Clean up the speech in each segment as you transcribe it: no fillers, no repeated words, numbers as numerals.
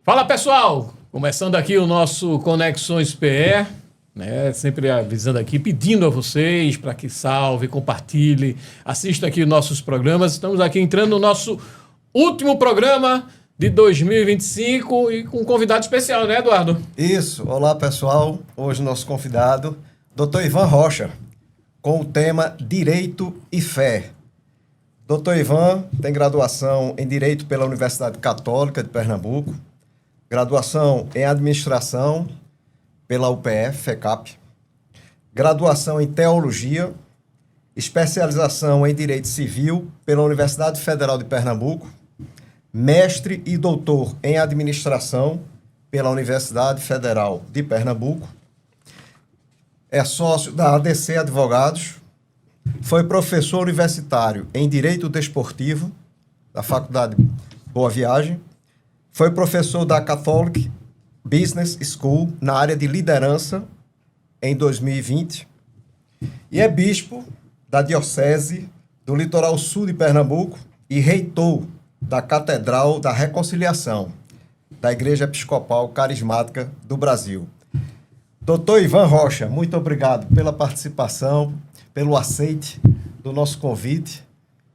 Fala, pessoal! Começando aqui o nosso Conexões PE, né? Sempre avisando aqui, pedindo a vocês para que salve, compartilhe, assista aqui os nossos programas. Estamos aqui entrando no nosso último programa de 2025 e com um convidado especial, né, Eduardo? Isso. Olá, pessoal. Hoje nosso convidado, Dr. Ivan Rocha, com o tema Direito e Fé. Dr. Ivan tem graduação em Direito pela Universidade Católica de Pernambuco, graduação em Administração pela UPF, FECAP, graduação em Teologia, especialização em Direito Civil pela Universidade Federal de Pernambuco, mestre e doutor em Administração pela Universidade Federal de Pernambuco, é sócio da ADC Advogados, foi professor universitário em Direito Desportivo da Faculdade Boa Viagem, foi professor da Catholic Business School na área de liderança em 2020 e é bispo da Diocese do Litoral Sul de Pernambuco e reitor da Catedral da Reconciliação da Igreja Episcopal Carismática do Brasil. Doutor Ivan Rocha, muito obrigado pela participação, pelo aceite do nosso convite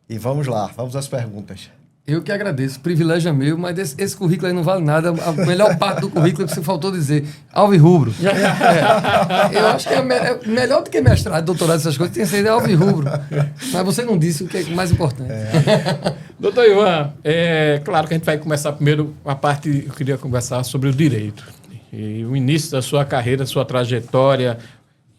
e vamos lá, vamos às perguntas. Eu que agradeço, o privilégio é meu, mas esse currículo aí não vale nada. A melhor parte do currículo é que você faltou dizer, alvirrubro. Eu acho que é melhor do que mestrado, doutorado, essas coisas, tem que ser alvirrubro. Mas você não disse o que é mais importante. Doutor Ivan, claro que a gente vai começar primeiro a parte, eu queria conversar sobre o direito. E o início da sua carreira, sua trajetória,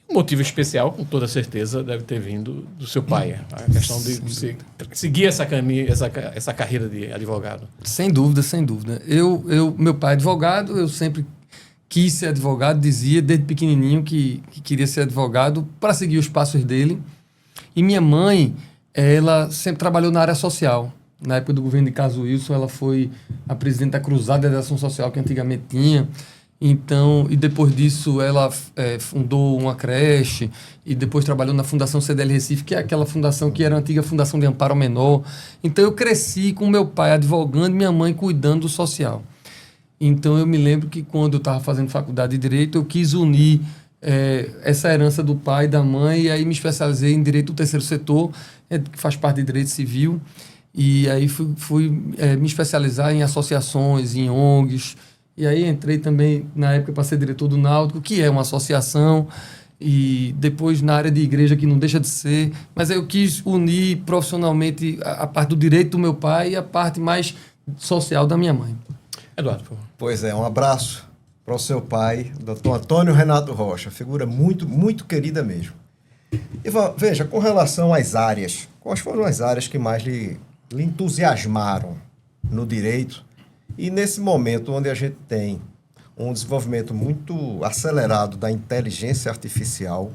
um motivo especial, com toda certeza, deve ter vindo do seu pai. A questão de você seguir essa carreira de advogado. Sem dúvida, sem dúvida. Meu pai é advogado, eu sempre quis ser advogado, dizia desde pequenininho que queria ser advogado para seguir os passos dele. E minha mãe, ela sempre trabalhou na área social. Na época do governo de Caso Wilson, ela foi a presidente da Cruzada de Ação Social que antigamente tinha. Então, e depois disso ela fundou uma creche e depois trabalhou na Fundação CDL Recife, que é aquela fundação que era a antiga Fundação de Amparo ao Menor. Então eu cresci com meu pai advogando e minha mãe cuidando do social. Então eu me lembro que quando eu estava fazendo faculdade de Direito, eu quis unir essa herança do pai e da mãe e aí me especializei em Direito do Terceiro Setor, que faz parte de Direito Civil. E aí fui me especializar em associações, em ONGs. E aí entrei também, na época, para ser diretor do Náutico, que é uma associação, e depois na área de igreja, que não deixa de ser. Mas aí eu quis unir profissionalmente a parte do direito do meu pai e a parte mais social da minha mãe. Eduardo, por favor. Pois é, um abraço para o seu pai, doutor Antônio Renato Rocha, figura muito, muito querida mesmo. Ivan, veja, com relação às áreas, quais foram as áreas que mais lhe entusiasmaram no direito? E nesse momento onde a gente tem um desenvolvimento muito acelerado da inteligência artificial,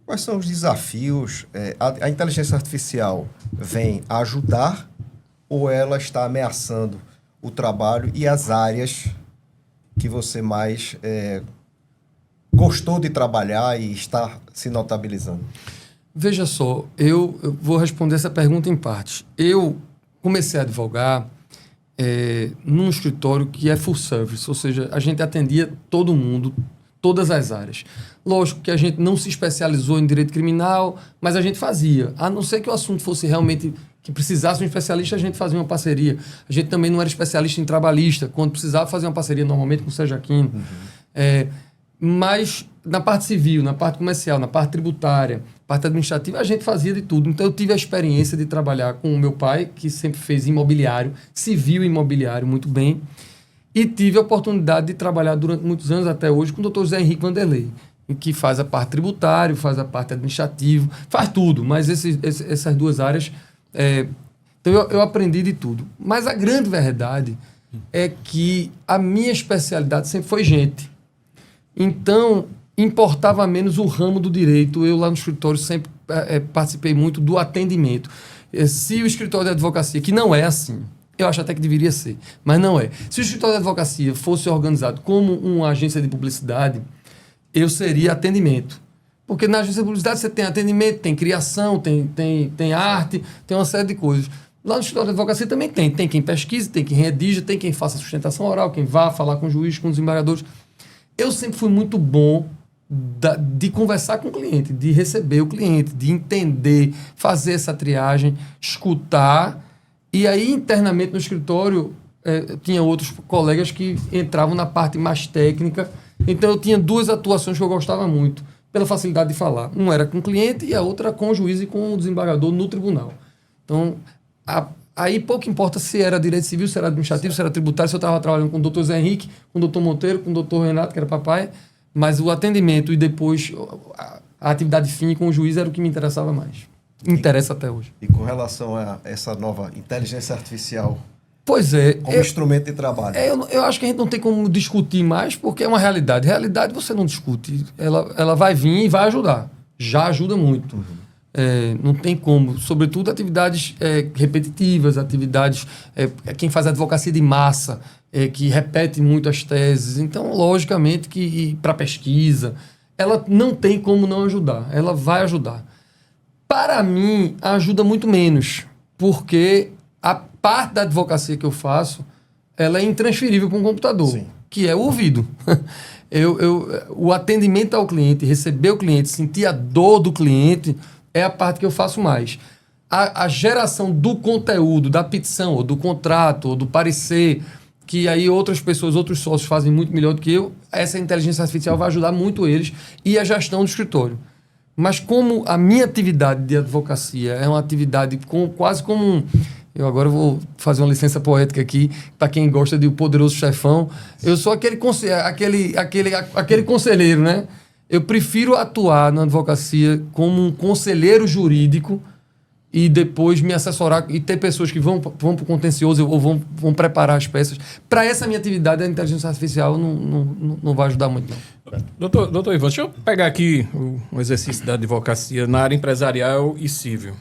quais são os desafios? A inteligência artificial vem ajudar ou ela está ameaçando o trabalho e as áreas que você mais gostou de trabalhar e está se notabilizando? Veja só, eu vou responder essa pergunta em partes. Eu comecei a advogar num escritório que é full service, ou seja, a gente atendia todo mundo, todas as áreas. Lógico que a gente não se especializou em direito criminal, mas a gente fazia. A não ser que o assunto fosse realmente que precisasse um especialista, a gente fazia uma parceria. A gente também não era especialista em trabalhista, quando precisava fazer uma parceria normalmente com o Sejaquino. Mas na parte civil, na parte comercial, na parte tributária, parte administrativa, a gente fazia de tudo. Então eu tive a experiência de trabalhar com o meu pai, que sempre fez imobiliário, civil e imobiliário muito bem, e tive a oportunidade de trabalhar durante muitos anos, até hoje, com o Dr. José Henrique Vanderlei, que faz a parte tributária, faz a parte administrativa, faz tudo, mas essas duas áreas... então eu aprendi de tudo. Mas a grande verdade é que a minha especialidade sempre foi gente. Então, importava menos o ramo do direito. Eu lá no escritório sempre participei muito do atendimento. Se o escritório de advocacia, que não é assim, eu acho até que deveria ser, mas não é. Se o escritório de advocacia fosse organizado como uma agência de publicidade, eu seria atendimento. Porque na agência de publicidade você tem atendimento, tem criação, tem arte, tem uma série de coisas. Lá no escritório de advocacia também tem. Tem quem pesquise, tem quem redija, tem quem faça sustentação oral, quem vá falar com o juiz, com os desembargadores. Eu sempre fui muito bom de conversar com o cliente, de receber o cliente, de entender, fazer essa triagem, escutar. E aí, internamente no escritório, tinha outros colegas que entravam na parte mais técnica. Então, eu tinha duas atuações que eu gostava muito, pela facilidade de falar. Um era com o cliente e a outra com o juiz e com o desembargador no tribunal. Então, aí pouco importa se era direito civil, se era administrativo, se era tributário, se eu estava trabalhando com o doutor Zé Henrique, com o doutor Monteiro, com o doutor Renato, que era papai, mas o atendimento e depois a atividade fim com o juiz era o que me interessava mais. Interessa até hoje. E com relação a essa nova inteligência artificial Pois é. como instrumento de trabalho? Eu acho que a gente não tem como discutir mais, porque é uma realidade. Realidade você não discute. Ela vai vir e vai ajudar. Já ajuda muito. Não tem como. Sobretudo atividades repetitivas, atividades... quem faz advocacia de massa, que repete muito as teses. Então, logicamente, que para pesquisa, ela não tem como não ajudar. Ela vai ajudar. Para mim, ajuda muito menos, porque a parte da advocacia que eu faço, ela é intransferível para um computador, Sim. que é o ouvido. O atendimento ao cliente, receber o cliente, sentir a dor do cliente, é a parte que eu faço mais. A geração do conteúdo, da petição, ou do contrato, ou do parecer, que aí outras pessoas, outros sócios fazem muito melhor do que eu, essa inteligência artificial vai ajudar muito eles e a gestão do escritório. Mas como a minha atividade de advocacia é uma atividade quase como eu agora vou fazer uma licença poética aqui, para quem gosta de O Poderoso Chefão. Eu sou aquele conselheiro, né? Eu prefiro atuar na advocacia como um conselheiro jurídico e depois me assessorar e ter pessoas que vão para o contencioso ou vão preparar as peças. Para essa minha atividade, a inteligência artificial não vai ajudar muito, não. Doutor Ivan, deixa eu pegar aqui um exercício da advocacia na área empresarial e civil.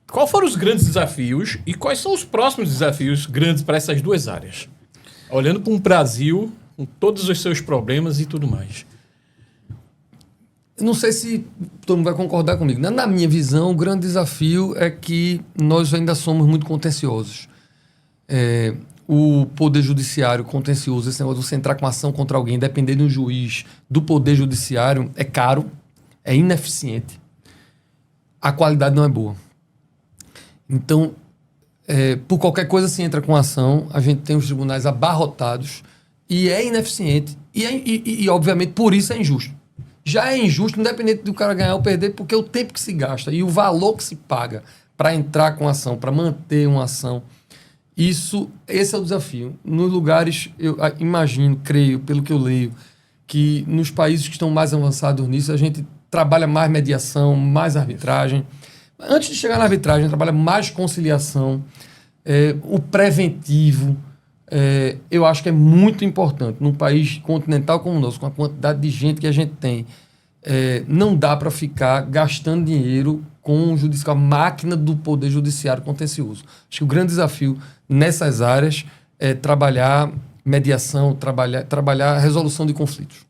Quais foram os grandes desafios e quais são os próximos desafios grandes para essas duas áreas? Olhando para um Brasil com todos os seus problemas e tudo mais. Não sei se todo mundo vai concordar comigo. Na minha visão, o grande desafio é que nós ainda somos muito contenciosos. O poder judiciário contencioso, esse negócio de você entrar com ação contra alguém, dependendo do juiz, do poder judiciário, é caro, é ineficiente. A qualidade não é boa. Então, por qualquer coisa se entra com ação, a gente tem os tribunais abarrotados e é ineficiente. E obviamente, por isso é injusto. Já é injusto, independente do cara ganhar ou perder, porque o tempo que se gasta e o valor que se paga para entrar com ação, para manter uma ação, esse é o desafio. Nos lugares, eu imagino, creio, pelo que eu leio, que nos países que estão mais avançados nisso, a gente trabalha mais mediação, mais arbitragem. Antes de chegar na arbitragem, trabalha mais conciliação, o preventivo. Eu acho que é muito importante. Num país continental como o nosso, com a quantidade de gente que a gente tem, não dá para ficar gastando dinheiro com a máquina do poder judiciário contencioso. Acho que o grande desafio nessas áreas é trabalhar mediação, trabalhar a resolução de conflitos.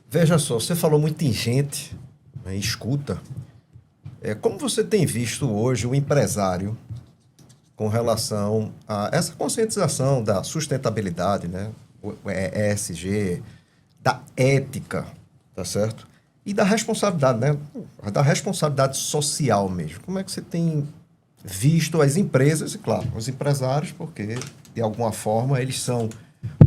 Veja só, você falou muito em gente, né, escuta. Como você tem visto hoje o empresário com relação a essa conscientização da sustentabilidade, né? O ESG, da ética, tá certo? E da responsabilidade, né? Da responsabilidade social mesmo. Como é que você tem visto as empresas, e claro, os empresários, porque de alguma forma eles são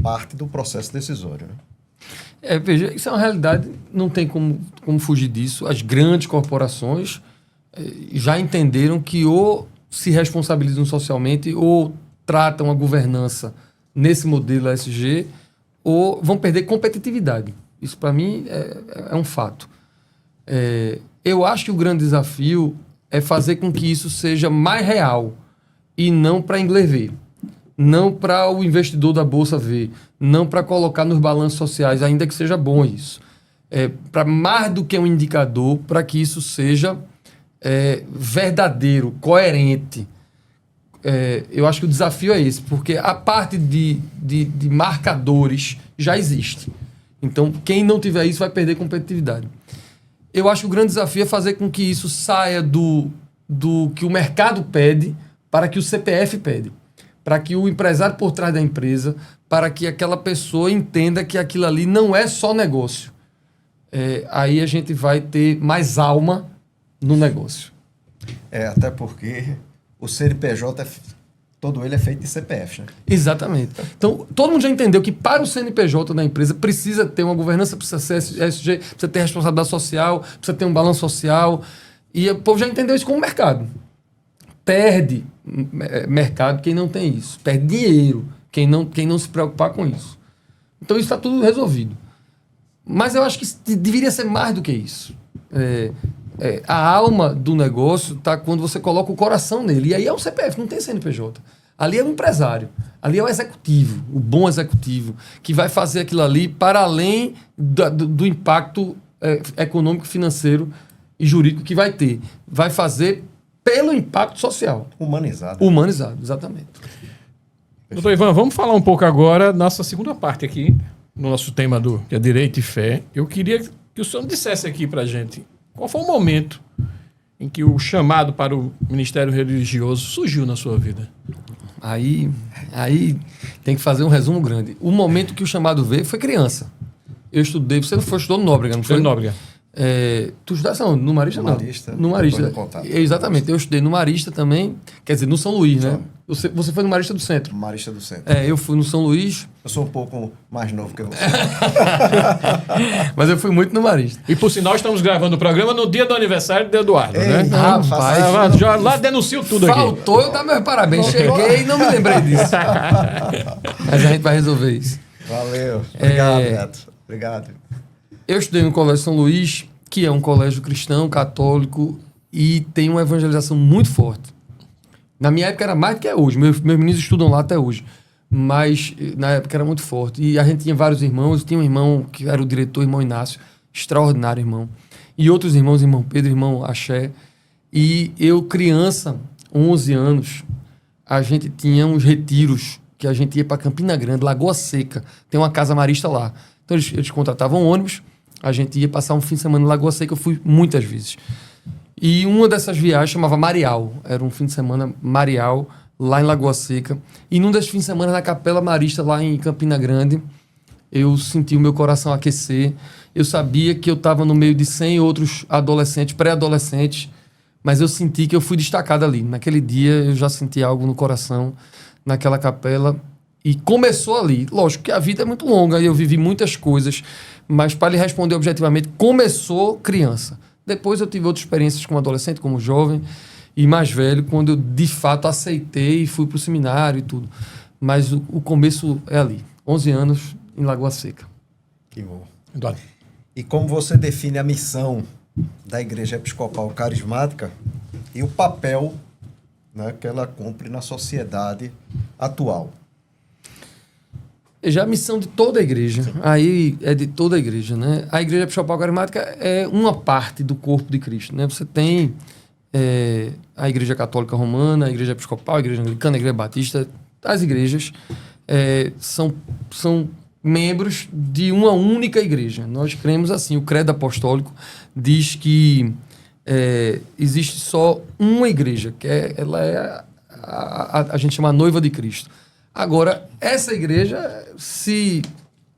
parte do processo decisório, né? Veja, isso é uma realidade, não tem como fugir disso. As grandes corporações já entenderam que ou se responsabilizam socialmente ou tratam a governança nesse modelo ESG ou vão perder competitividade. Isso, para mim, é um fato. Eu acho que o grande desafio é fazer com que isso seja mais real e não para inglês ver, não para o investidor da Bolsa ver, não para colocar nos balanços sociais, ainda que seja bom isso. Para mais do que um indicador, para que isso seja verdadeiro, coerente. Eu acho que o desafio é esse, porque a parte de marcadores já existe. Então, quem não tiver isso vai perder competitividade. Eu acho que o grande desafio é fazer com que isso saia do do que o mercado pede para que o CPF pede, para que o empresário por trás da empresa, para que aquela pessoa entenda que aquilo ali não é só negócio. Aí a gente vai ter mais alma no negócio. Até porque o CNPJ, todo ele é feito de CPF, né? Exatamente. Então, todo mundo já entendeu que para o CNPJ da empresa precisa ter uma governança, precisa ser ESG, precisa ter responsabilidade social, precisa ter um balanço social. E o povo já entendeu isso como mercado. Perde mercado quem não tem isso. Perde dinheiro quem não se preocupar com isso. Então, isso está tudo resolvido. Mas eu acho que deveria ser mais do que isso. A alma do negócio está quando você coloca o coração nele. E aí é um CPF, não tem CNPJ. Ali é o empresário. Ali é o executivo, o bom executivo, que vai fazer aquilo ali para além do impacto econômico, financeiro e jurídico que vai ter. Vai fazer pelo impacto social. Humanizado. Humanizado, exatamente. Doutor Ivan, vamos falar um pouco agora, nossa segunda parte aqui, no nosso tema que é direito e fé. Eu queria que o senhor dissesse aqui para a gente qual foi o momento em que o chamado para o ministério religioso surgiu na sua vida. Aí tem que fazer um resumo grande. O momento que o chamado veio foi criança. Eu estudei, você estudou no Nóbrega, não foi? Foi no Nóbrega. Tu estudaste não, no Marista não. No Marista. Exatamente, eu estudei no Marista também, quer dizer, no São Luís, né? Você foi no Marista do Centro. Marista do Centro. Eu fui no São Luís. Eu sou um pouco mais novo que você. Mas eu fui muito no Marista. E por sinal, estamos gravando o programa no dia do aniversário de Eduardo, né? Rapaz, já lá denuncio tudo aqui. Faltou eu dar meus parabéns. Cheguei e não me lembrei disso. Mas a gente vai resolver isso. Valeu. Obrigado, Beto. Obrigado. Eu estudei no Colégio São Luís, que é um colégio cristão, católico, e tem uma evangelização muito forte. Na minha época era mais do que é hoje. Meus meninos estudam lá até hoje. Mas na época era muito forte. E a gente tinha vários irmãos. Tinha um irmão que era o diretor, irmão Inácio. Extraordinário irmão. E outros irmãos, irmão Pedro, irmão Axé. E eu, criança, 11 anos, a gente tinha uns retiros que a gente ia para Campina Grande, Lagoa Seca. Tem uma casa marista lá. Então eles contratavam ônibus. A gente ia passar um fim de semana em Lagoa Seca. Eu fui muitas vezes. E uma dessas viagens chamava Marial. Era um fim de semana Marial, lá em Lagoa Seca. E num desses fins de semana na Capela Marista, lá em Campina Grande, eu senti o meu coração aquecer. Eu sabia que eu estava no meio de 100 outros adolescentes, pré-adolescentes, mas eu senti que eu fui destacado ali. Naquele dia eu já senti algo no coração, naquela capela. E começou ali. Lógico que a vida é muito longa e eu vivi muitas coisas, mas para lhe responder objetivamente, começou criança. Depois eu tive outras experiências como adolescente, como jovem e mais velho, quando eu de fato aceitei e fui para o seminário e tudo. Mas o começo é ali. 11 anos em Lagoa Seca. Que bom. Eduardo. E como você define a missão da Igreja Episcopal Carismática e o papel, né, que ela cumpre na sociedade atual? Já a missão de toda a igreja. Sim. Aí é de toda a igreja, né? A Igreja Episcopal Carismática é uma parte do corpo de Cristo, né? Você tem a Igreja Católica Romana, a Igreja Episcopal, a Igreja Anglicana, a Igreja Batista. As igrejas são membros de uma única igreja. Nós cremos assim. O Credo Apostólico diz que existe só uma igreja, que ela é a gente chama a noiva de Cristo. Agora, essa igreja,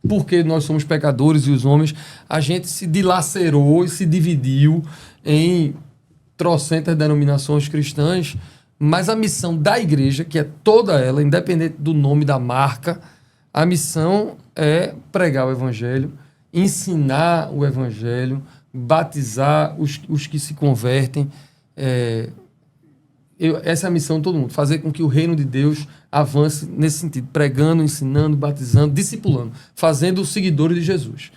porque nós somos pecadores e os homens, a gente se dilacerou e se dividiu em trocentas denominações cristãs, mas a missão da igreja, que é toda ela, independente do nome da marca, a missão é pregar o evangelho, ensinar o evangelho, batizar os que se convertem. Essa é a missão de todo mundo, fazer com que o reino de Deus avance nesse sentido, pregando, ensinando, batizando, discipulando, fazendo os seguidores de Jesus.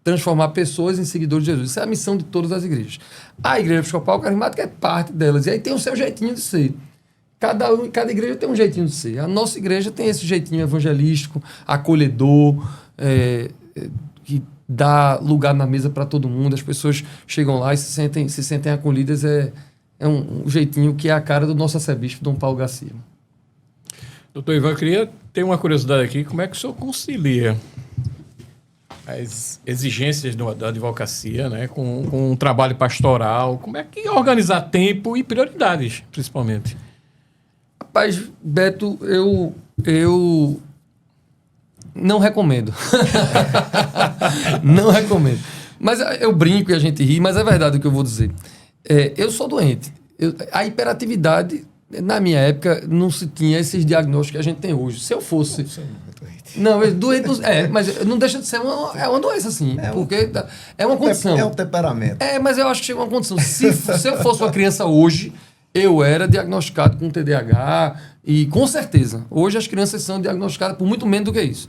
Transformar pessoas em seguidores de Jesus. Isso é a missão de todas as igrejas. A Igreja Episcopal Carismática é parte delas, e aí tem o seu jeitinho de ser. Cada igreja tem um jeitinho de ser. A nossa igreja tem esse jeitinho evangelístico, acolhedor, que dá lugar na mesa para todo mundo. As pessoas chegam lá e se sentem acolhidas. É um jeitinho que é a cara do nosso arcebispo, Dom Paulo Garcia. Doutor Ivan, eu queria ter uma curiosidade aqui. Como é que o senhor concilia as exigências da advocacia, né? Com um trabalho pastoral. Como é que organizar tempo e prioridades, principalmente? Rapaz, Beto, eu não recomendo. Não recomendo. Mas eu brinco e a gente ri, mas é verdade o que eu vou dizer. Eu sou doente. A hiperatividade, na minha época, não se tinha esses diagnósticos que a gente tem hoje. Se eu fosse... Não, doente... mas não deixa de ser uma doença, assim. Porque é uma condição. É um temperamento. Mas eu acho que chega uma condição. Se eu fosse uma criança hoje, eu era diagnosticado com TDAH e com certeza. Hoje as crianças são diagnosticadas por muito menos do que isso.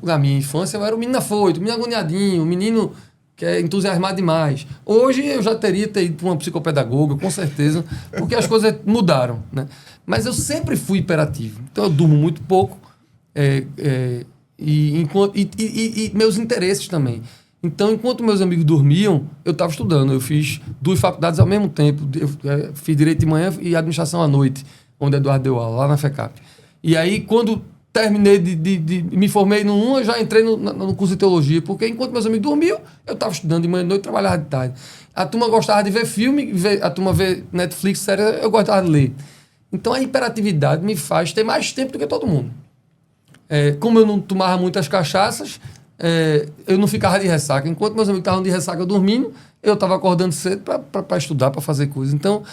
Na minha infância, eu era um menino afoito, um menino agoniadinho, um menino que é entusiasmado demais. Hoje eu já teria ido para uma psicopedagoga, com certeza, porque as coisas mudaram, né? Mas eu sempre fui hiperativo. Então eu durmo muito pouco e meus interesses também. Então, enquanto meus amigos dormiam, eu estava estudando. Eu fiz 2 faculdades ao mesmo tempo. Eu fiz Direito de manhã e Administração à noite, onde Eduardo deu aula, lá na FECAP. E aí, quando terminei me formei eu já entrei no curso de Teologia, porque enquanto meus amigos dormiam, eu estava estudando de manhã e noite, trabalhava de tarde. A turma gostava de ver filme, a turma vê Netflix, série, eu gostava de ler. Então, a hiperatividade me faz ter mais tempo do que todo mundo. Como eu não tomava muitas cachaças, eu não ficava de ressaca. Enquanto meus amigos estavam de ressaca dormindo, eu estava acordando cedo para estudar, para fazer coisas. Então,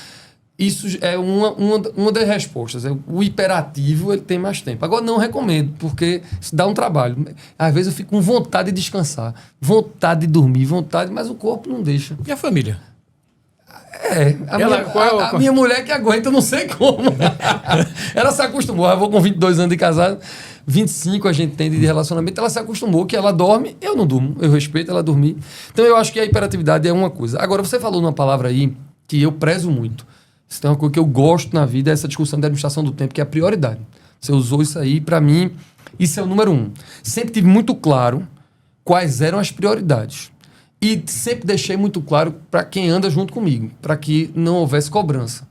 isso é uma das respostas. O hiperativo, ele tem mais tempo. Agora, não recomendo, porque isso dá um trabalho. Às vezes eu fico com vontade de descansar, vontade de dormir, mas o corpo não deixa. E a família? A minha mulher que aguenta, eu não sei como. Ela se acostumou. Eu vou com 22 anos de casado, 25 a gente tem de relacionamento, ela se acostumou que ela dorme, eu não durmo, eu respeito ela dormir. Então eu acho que a hiperatividade é uma coisa. Agora, você falou numa palavra aí que eu prezo muito. Isso é uma coisa que eu gosto na vida, é essa discussão da administração do tempo, que é a prioridade. Você usou isso aí, para mim, isso é o número 1. Sempre tive muito claro quais eram as prioridades. E sempre deixei muito claro para quem anda junto comigo, para que não houvesse cobrança.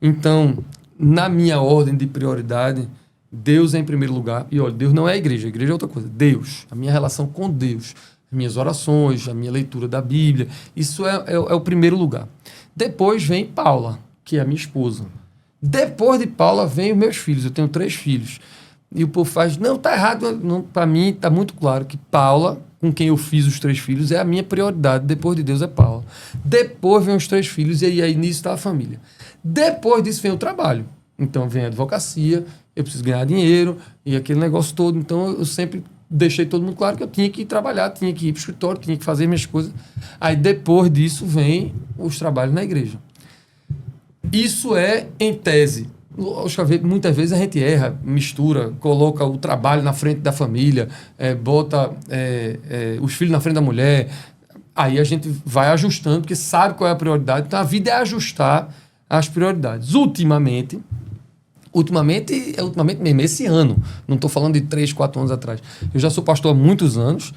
Então, na minha ordem de prioridade, Deus é em primeiro lugar. E olha, Deus não é a igreja é outra coisa. Deus, a minha relação com Deus, as minhas orações, a minha leitura da Bíblia, isso é o primeiro lugar. Depois vem Paula, que é a minha esposa. Depois de Paula vem os meus filhos. Eu tenho 3 filhos. E o povo faz, não, tá errado. Para mim, está muito claro que Paula, com quem eu fiz os 3 filhos, é a minha prioridade. Depois de Deus é Paula. Depois vem os 3 filhos e aí nisso está a família. Depois disso vem o trabalho. Então vem a advocacia, eu preciso ganhar dinheiro e aquele negócio todo. Então eu sempre deixei todo mundo claro que eu tinha que ir trabalhar, tinha que ir para o escritório, tinha que fazer minhas coisas. Aí depois disso vem os trabalhos na igreja. Isso é em tese. Muitas vezes a gente erra, mistura, coloca o trabalho na frente da família, bota os filhos na frente da mulher. Aí a gente vai ajustando, porque sabe qual é a prioridade. Então a vida é ajustar as prioridades. Ultimamente mesmo, esse ano. Não estou falando de 3, 4 anos atrás. Eu já sou pastor há muitos anos,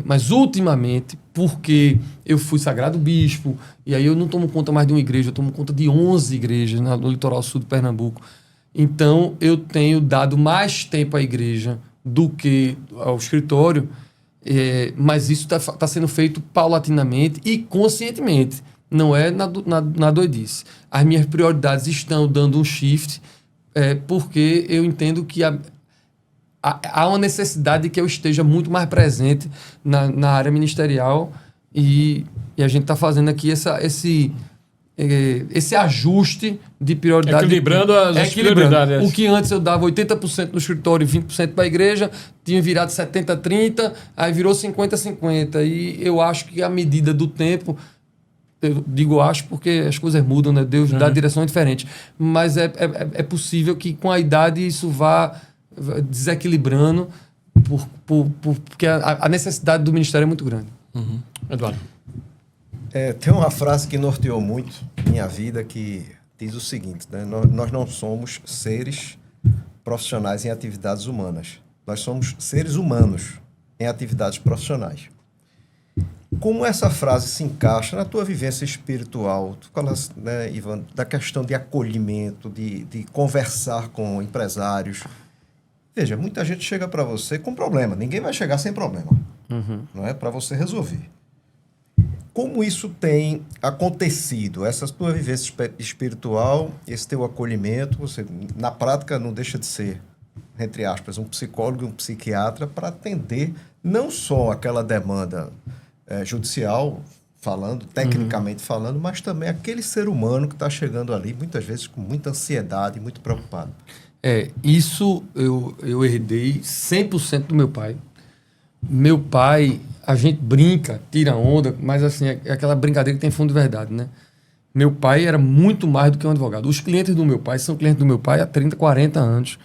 mas ultimamente, porque eu fui sagrado bispo, e aí eu não tomo conta mais de uma igreja, eu tomo conta de 11 igrejas no litoral sul de Pernambuco. Então, eu tenho dado mais tempo à igreja do que ao escritório, mas isso está sendo feito paulatinamente e conscientemente. Não é na doidice. As minhas prioridades estão dando um shift, porque eu entendo que há uma necessidade de que eu esteja muito mais presente na área ministerial e a gente está fazendo aqui esse ajuste de prioridade. Equilibrando as prioridades. O que antes eu dava 80% no escritório e 20% para a igreja, tinha virado 70-30, aí virou 50-50. E eu acho que à medida do tempo... Eu digo acho porque as coisas mudam, né? Deus dá direções diferentes. Mas é possível que com a idade isso vá desequilibrando porque a necessidade do ministério é muito grande. Uhum. Eduardo. Tem uma frase que norteou muito minha vida que diz o seguinte, né? Nós não somos seres profissionais em atividades humanas. Nós somos seres humanos em atividades profissionais. Como essa frase se encaixa na tua vivência espiritual? Tu falas, né, Ivan, da questão de acolhimento, de conversar com empresários. Veja, muita gente chega para você com problema. Ninguém vai chegar sem problema. Não é para você resolver. Como isso tem acontecido? Essa tua vivência espiritual, esse teu acolhimento, você, na prática, não deixa de ser, entre aspas, um psicólogo e um psiquiatra para atender não só aquela demanda judicial, falando, tecnicamente falando, mas também aquele ser humano que está chegando ali, muitas vezes com muita ansiedade e muito preocupado. Isso eu herdei 100% do meu pai. Meu pai, a gente brinca, tira onda, mas assim, é aquela brincadeira que tem fundo de verdade, né? Meu pai era muito mais do que um advogado. Os clientes do meu pai são clientes do meu pai há 30, 40 anos.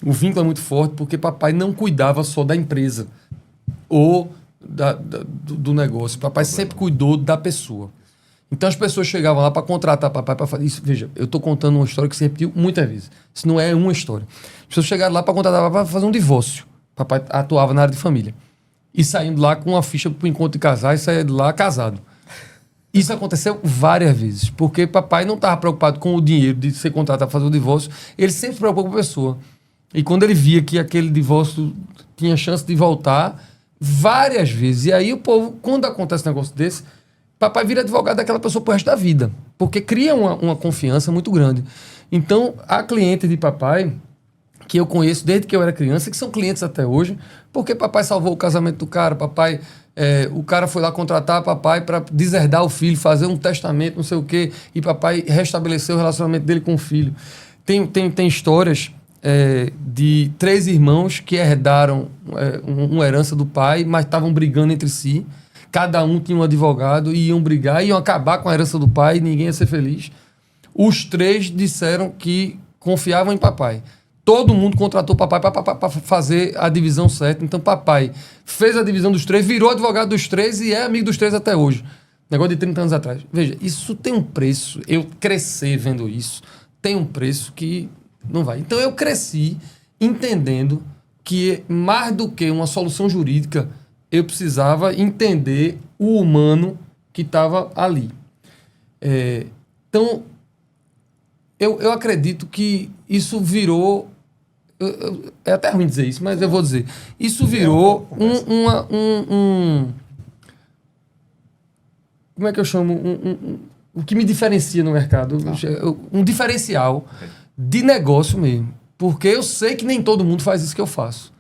O vínculo é muito forte porque papai não cuidava só da empresa ou do negócio. Papai sempre cuidou da pessoa. Então as pessoas chegavam lá para contratar papai para fazer isso. Veja, eu estou contando uma história que se repetiu muitas vezes. Isso não é uma história. As pessoas chegaram lá para contratar papai para fazer um divórcio. Papai atuava na área de família. E saindo lá com uma ficha para o encontro de casais e saía de lá casado. Isso aconteceu várias vezes, porque papai não estava preocupado com o dinheiro de ser contratado para fazer o divórcio, ele sempre se preocupou com a pessoa. E quando ele via que aquele divórcio tinha chance de voltar, várias vezes. E aí o povo, quando acontece um negócio desse, papai vira advogado daquela pessoa pro resto da vida, porque cria uma confiança muito grande. Então, há clientes de papai que eu conheço desde que eu era criança, que são clientes até hoje, porque papai salvou o casamento do cara, papai, o cara foi lá contratar papai para deserdar o filho, fazer um testamento, não sei o quê, e papai restabeleceu o relacionamento dele com o filho. Tem histórias de 3 irmãos que herdaram uma herança do pai, mas estavam brigando entre si, cada um tinha um advogado e iam brigar, iam acabar com a herança do pai, ninguém ia ser feliz. Os 3 disseram que confiavam em papai. Todo mundo contratou papai para fazer a divisão certa. Então, papai fez a divisão dos 3, virou advogado dos 3 e é amigo dos 3 até hoje. Negócio de 30 anos atrás. Veja, isso tem um preço. Eu crescer vendo isso tem um preço que não vai. Então, eu cresci entendendo que, mais do que uma solução jurídica, eu precisava entender o humano que estava ali. Então, eu acredito que isso virou... é até ruim dizer isso, mas eu vou dizer. Isso virou como é que eu chamo? O que me diferencia no mercado. Um diferencial de negócio mesmo. Porque eu sei que nem todo mundo faz isso que eu faço.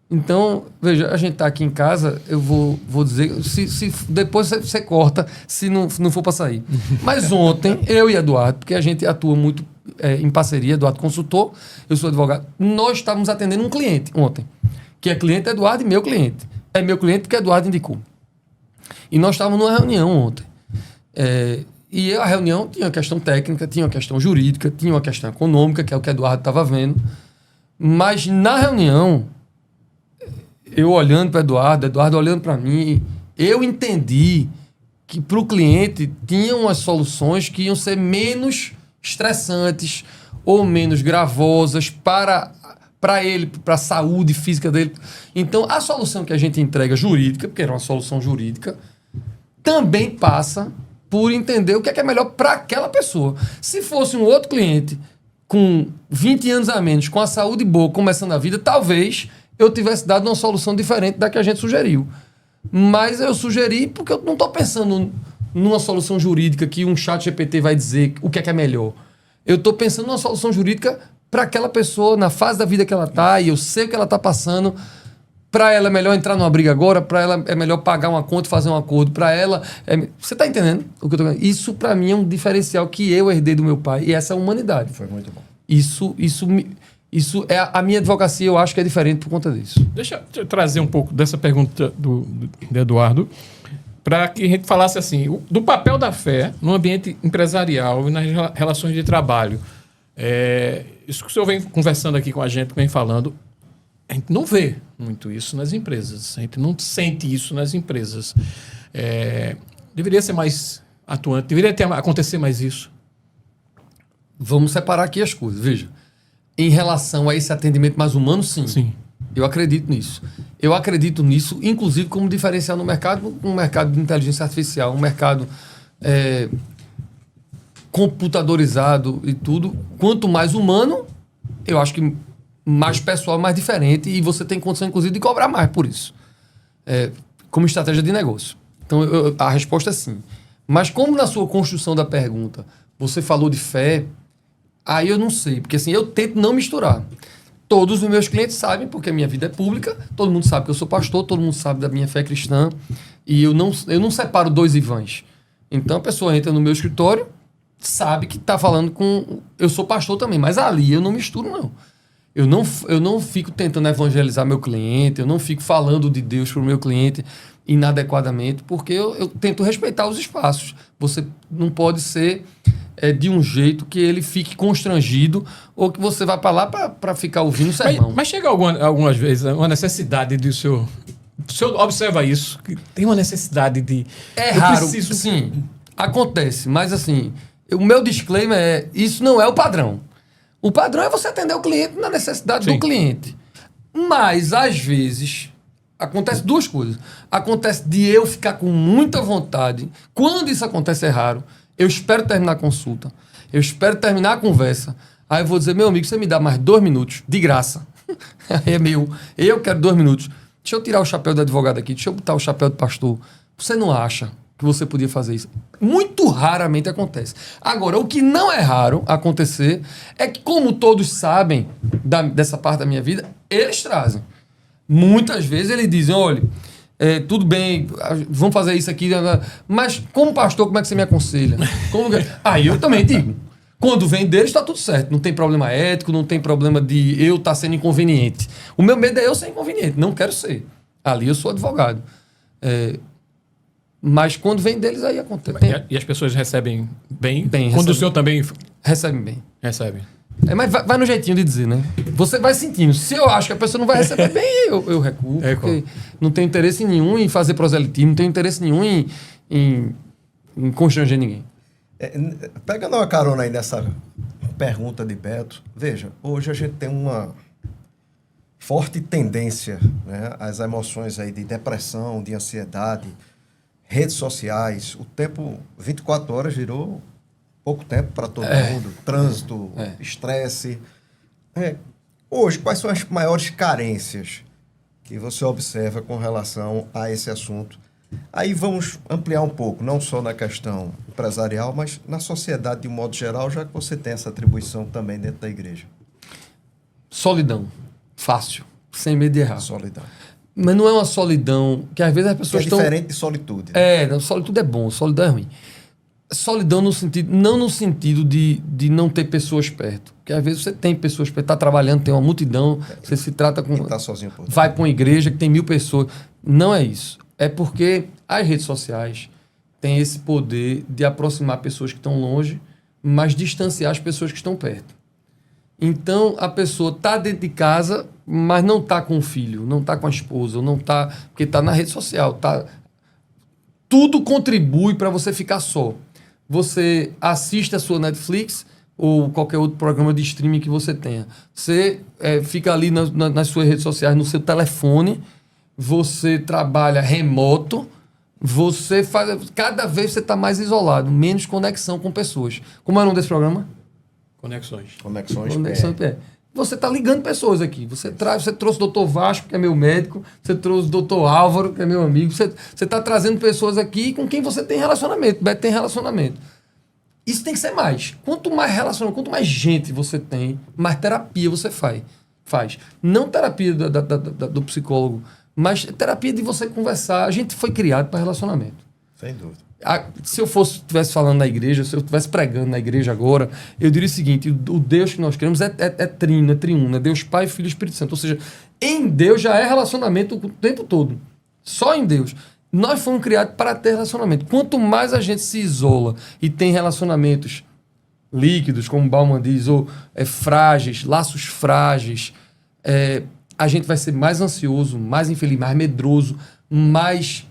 Então, veja, a gente está aqui em casa, eu vou dizer, se depois você corta, se não for para sair. Mas ontem, eu e Eduardo, porque a gente atua muito em parceria, Eduardo consultor, eu sou advogado, nós estávamos atendendo um cliente ontem, que é cliente Eduardo e meu cliente. É meu cliente porque Eduardo indicou. E nós estávamos numa reunião ontem. E a reunião tinha uma questão técnica, tinha uma questão jurídica, tinha uma questão econômica, que é o que Eduardo estava vendo. Mas na reunião, eu olhando para Eduardo olhando para mim, eu entendi que para o cliente tinham umas soluções que iam ser menos estressantes ou menos gravosas para ele, para a saúde física dele. Então, a solução que a gente entrega jurídica, porque era uma solução jurídica, também passa por entender o que é melhor para aquela pessoa. Se fosse um outro cliente com 20 anos a menos, com a saúde boa, começando a vida, talvez eu tivesse dado uma solução diferente da que a gente sugeriu. Mas eu sugeri porque eu não estou pensando numa solução jurídica que um chat GPT vai dizer o que é melhor. Eu estou pensando numa solução jurídica para aquela pessoa, na fase da vida que ela está, e eu sei o que ela está passando. Para ela é melhor entrar numa briga agora, para ela é melhor pagar uma conta e fazer um acordo. Para ela... Você está entendendo o que eu estou falando? Isso, para mim, é um diferencial que eu herdei do meu pai, e essa é a humanidade. Foi muito bom. Isso é a minha advocacia, eu acho que é diferente por conta disso. Deixa eu trazer um pouco dessa pergunta do Eduardo, para que a gente falasse assim, do papel da fé no ambiente empresarial e nas relações de trabalho. Isso que o senhor vem conversando aqui com a gente, vem falando, a gente não vê muito isso nas empresas, a gente não sente isso nas empresas. Deveria ser mais atuante, deveria acontecer mais isso. Vamos separar aqui as coisas, veja. Em relação a esse atendimento mais humano, sim. Sim. Eu acredito nisso. Eu acredito nisso, inclusive, como diferencial no mercado, um mercado de inteligência artificial, um mercado computadorizado e tudo. Quanto mais humano, eu acho que mais pessoal, mais diferente, e você tem condição, inclusive, de cobrar mais por isso. Como estratégia de negócio. Então, a resposta é sim. Mas como na sua construção da pergunta você falou de fé, aí eu não sei, porque assim, eu tento não misturar. Todos os meus clientes sabem, porque a minha vida é pública, todo mundo sabe que eu sou pastor, todo mundo sabe da minha fé cristã, e eu não separo dois Ivãs. Então a pessoa entra no meu escritório, sabe que está falando com... Eu sou pastor também, mas ali eu não misturo, não. Eu não fico tentando evangelizar meu cliente, eu não fico falando de Deus para o meu cliente inadequadamente, porque eu tento respeitar os espaços. Você não pode ser de um jeito que ele fique constrangido ou que você vá para lá para ficar ouvindo o sermão. Mas chega algumas vezes uma necessidade do senhor... O senhor observa isso, que tem uma necessidade de... É raro, sim, acontece, mas assim, o meu disclaimer é, isso não é o padrão. O padrão é você atender o cliente na necessidade do cliente. Mas, às vezes, acontece duas coisas. Acontece de eu ficar com muita vontade. Quando isso acontece é raro. Eu espero terminar a consulta. Eu espero terminar a conversa. Aí eu vou dizer, meu amigo, você me dá mais 2 minutos, de graça. Aí é meu. Eu quero 2 minutos. Deixa eu tirar o chapéu do advogado aqui. Deixa eu botar o chapéu do pastor. Você não acha que você podia fazer isso? Muito raramente acontece. Agora, o que não é raro acontecer é que, como todos sabem dessa parte da minha vida, eles trazem. Muitas vezes eles dizem, olha, tudo bem, vamos fazer isso aqui, mas como pastor, como é que você me aconselha? Aí eu também digo, quando vem deles está tudo certo, não tem problema ético, não tem problema de eu estar sendo inconveniente. O meu medo é eu ser inconveniente, não quero ser. Ali eu sou advogado. Mas quando vem deles, aí acontece. E as pessoas recebem bem? Bem, quando o senhor também... Recebem bem. Recebe. Mas vai no jeitinho de dizer, né? Você vai sentindo. Se eu acho que a pessoa não vai receber bem, eu recuo. Porque não tenho interesse nenhum em fazer proselitismo, não tenho interesse nenhum em constranger ninguém. Pegando uma carona aí nessa pergunta de Beto, veja, hoje a gente tem uma forte tendência, né, às emoções aí de depressão, de ansiedade, redes sociais, o tempo 24 horas virou pouco tempo para todo mundo, trânsito, estresse. Hoje, quais são as maiores carências que você observa com relação a esse assunto? Aí vamos ampliar um pouco, não só na questão empresarial, mas na sociedade de um modo geral, já que você tem essa atribuição também dentro da igreja. Solidão. Fácil. Sem medo de errar. Solidão. Mas não é uma solidão que às vezes as pessoas estão... É diferente de solitude. Né? Solitude é bom, solidão é ruim. Solidão no sentido, não no sentido de não ter pessoas perto. Porque às vezes você tem pessoas perto, está trabalhando, tem uma multidão, você se trata com... Tá sozinho por vai para uma igreja que tem 1000 pessoas. Não é isso. É porque as redes sociais têm esse poder de aproximar pessoas que estão longe, mas distanciar as pessoas que estão perto. Então, a pessoa está dentro de casa, mas não está com o filho, não está com a esposa, não está... Porque está na rede social. Tudo contribui para você ficar só. Você assiste a sua Netflix ou qualquer outro programa de streaming que você tenha. Você fica ali nas suas redes sociais, no seu telefone, você trabalha remoto, você faz... Cada vez você está mais isolado, menos conexão com pessoas. Como é o nome desse programa? Conexões. Você está ligando pessoas aqui. Você trouxe o doutor Vasco, que é meu médico. Você trouxe o doutor Álvaro, que é meu amigo. Você está trazendo pessoas aqui com quem você tem relacionamento. Beto tem relacionamento. Isso tem que ser mais. Quanto mais relacionamento, quanto mais gente você tem, mais terapia você faz. Não terapia do psicólogo, mas terapia de você conversar. A gente foi criado para relacionamento. Sem dúvida. Se eu estivesse falando na igreja, se eu estivesse pregando na igreja agora, eu diria o seguinte: o Deus que nós queremos é trino, é triuno, é Deus Pai, Filho e Espírito Santo. Ou seja, em Deus já é relacionamento o tempo todo. Só em Deus. Nós fomos criados para ter relacionamento. Quanto mais a gente se isola e tem relacionamentos líquidos, como Bauman diz, ou frágeis, laços frágeis, a gente vai ser mais ansioso, mais infeliz, mais medroso, mais...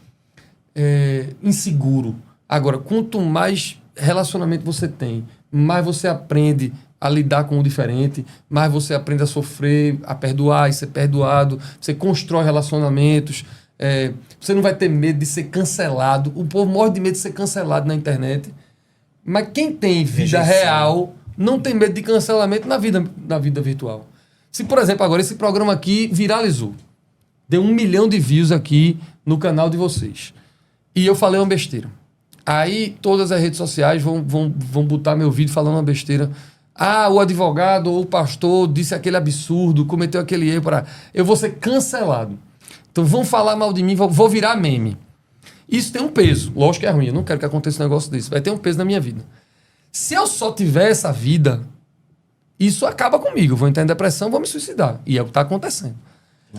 inseguro. Agora, quanto mais relacionamento você tem, mais você aprende a lidar com o diferente, mais você aprende a sofrer, a perdoar e ser perdoado, você constrói relacionamentos, você não vai ter medo de ser cancelado. O povo morre de medo de ser cancelado na internet, mas quem tem vida real não tem medo de cancelamento na vida virtual. Se, por exemplo, agora esse programa aqui viralizou, deu 1 milhão de views aqui no canal de vocês, e eu falei uma besteira. Aí todas as redes sociais vão botar meu vídeo falando uma besteira. Ah, o advogado ou o pastor disse aquele absurdo, cometeu aquele erro. Eu vou ser cancelado. Então vão falar mal de mim, vou virar meme. Isso tem um peso. Lógico que é ruim, eu não quero que aconteça um negócio desse. Vai ter um peso na minha vida. Se eu só tiver essa vida, isso acaba comigo. Eu vou entrar em depressão, vou me suicidar. E é o que está acontecendo.